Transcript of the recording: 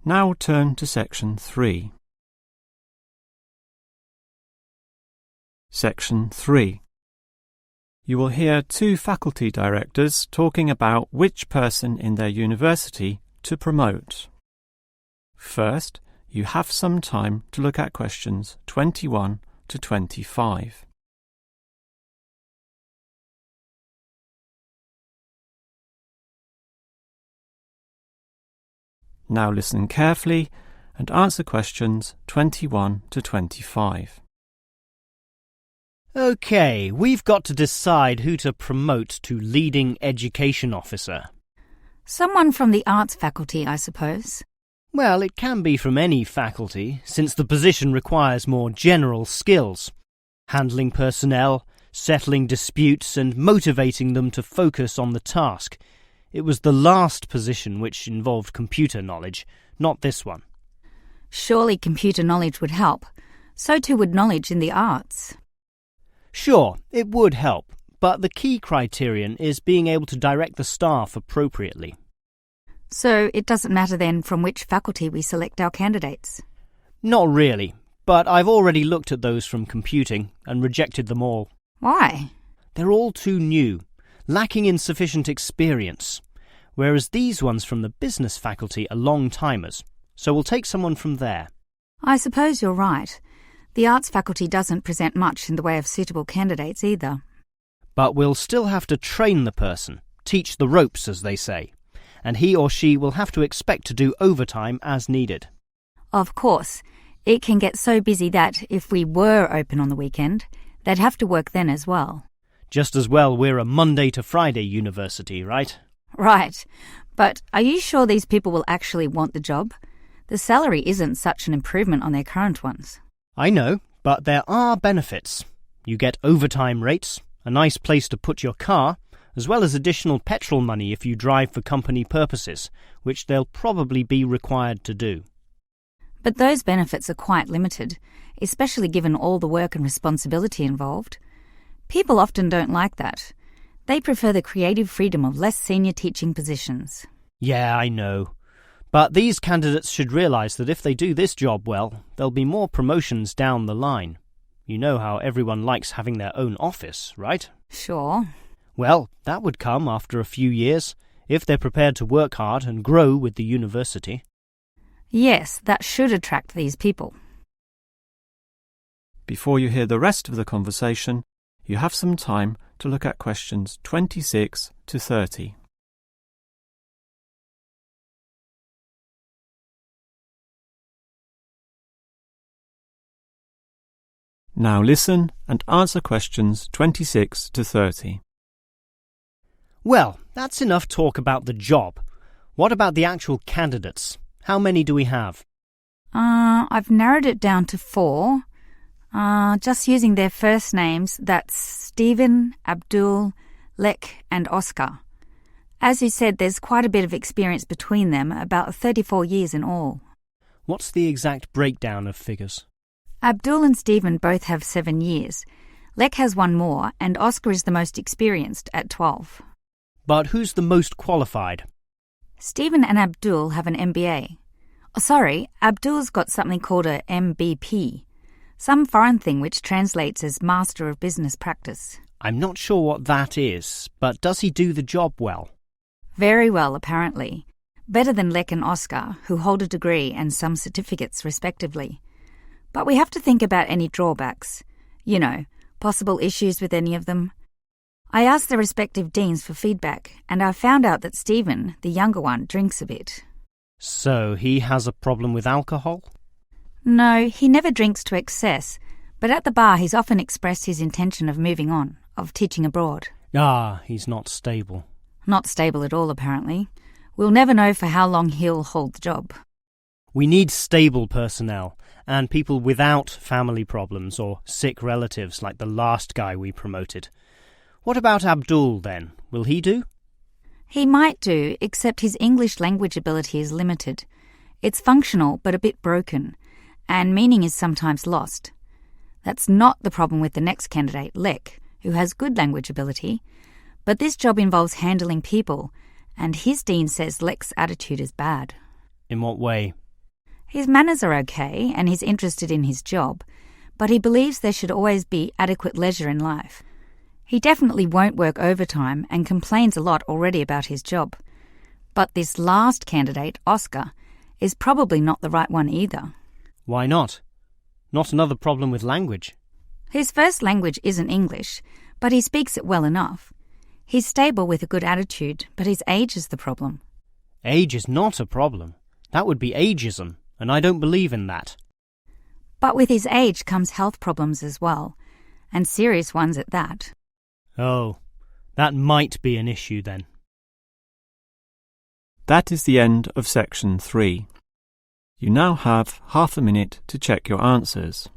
Now turn to Section 3. Section 3. You will hear two faculty directors talking about which person in their university to promote. First, you have some time to look at questions 21 to 25. Now listen carefully and answer questions 21 to 25. OK, we've got to decide who to promote to leading education officer. Someone from the arts faculty, I suppose. Well, it can be from any faculty, since the position requires more general skills. Handling personnel, settling disputes and motivating them to focus on the task. It was the last position which involved computer knowledge, not this one. Surely computer knowledge would help. So too would knowledge in the arts. Sure, it would help, but the key criterion is being able to direct the staff appropriately. So it doesn't matter then from which faculty we select our candidates? Not really, but I've already looked at those from computing and rejected them all. Why? They're all too new, lacking in sufficient experience, whereas these ones from the business faculty are long-timers, so we'll take someone from there. I suppose you're right. The arts faculty doesn't present much in the way of suitable candidates either. But we'll still have to train the person, teach the ropes, as they say, and he or she will have to expect to do overtime as needed. Of course, it can get so busy that if we were open on the weekend, they'd have to work then as well. Just as well we're a Monday to Friday university, right? Right. But are you sure these people will actually want the job? The salary isn't such an improvement on their current ones. I know, but there are benefits. You get overtime rates, a nice place to put your car, as well as additional petrol money if you drive for company purposes, which they'll probably be required to do. But those benefits are quite limited, especially given all the work and responsibility involved. People often don't like that. They prefer the creative freedom of less senior teaching positions. Yeah, I know. But these candidates should realise that if they do this job well, there'll be more promotions down the line. You know how everyone likes having their own office, right? Sure. Well, that would come after a few years, if they're prepared to work hard and grow with the university. Yes, that should attract these people. Before you hear the rest of the conversation, you have some time to look at questions 26 to 30. Now listen and answer questions 26 to 30. Well, that's enough talk about the job. What about the actual candidates? How many do we have? I've narrowed it down to 4. Just using their first names, that's Stephen, Abdul, Lek and Oscar. As you said, there's quite a bit of experience between them, about 34 years in all. What's the exact breakdown of figures? Abdul and Stephen both have 7 years. Lek has 1 more, and Oscar is the most experienced at 12. But who's the most qualified? Stephen and Abdul have an MBA. Oh, sorry, Abdul's got something called a MBP, some foreign thing which translates as Master of Business Practice. I'm not sure what that is, but does he do the job well? Very well, apparently. Better than Lek and Oscar, who hold a degree and some certificates respectively. But we have to think about any drawbacks. You know, possible issues with any of them. I asked the respective deans for feedback, and I found out that Stephen, the younger one, drinks a bit. So he has a problem with alcohol? No, he never drinks to excess, but at the bar he's often expressed his intention of moving on, of teaching abroad. Ah, he's not stable. Not stable at all, apparently. We'll never know for how long he'll hold the job. We need stable personnel, and people without family problems or sick relatives like the last guy we promoted. What about Abdul, then? Will he do? He might do, except his English language ability is limited. It's functional, but a bit broken, and meaning is sometimes lost. That's not the problem with the next candidate, Lek, who has good language ability. But this job involves handling people, and his dean says Lek's attitude is bad. In what way? His manners are okay and he's interested in his job, but he believes there should always be adequate leisure in life. He definitely won't work overtime and complains a lot already about his job. But this last candidate, Oscar, is probably not the right one either. Why not? Not another problem with language. His first language isn't English, but he speaks it well enough. He's stable with a good attitude, but his age is the problem. Age is not a problem. That would be ageism, and I don't believe in that. But with his age comes health problems as well, and serious ones at that. Oh, that might be an issue then. That is the end of section 3. You now have half a minute to check your answers.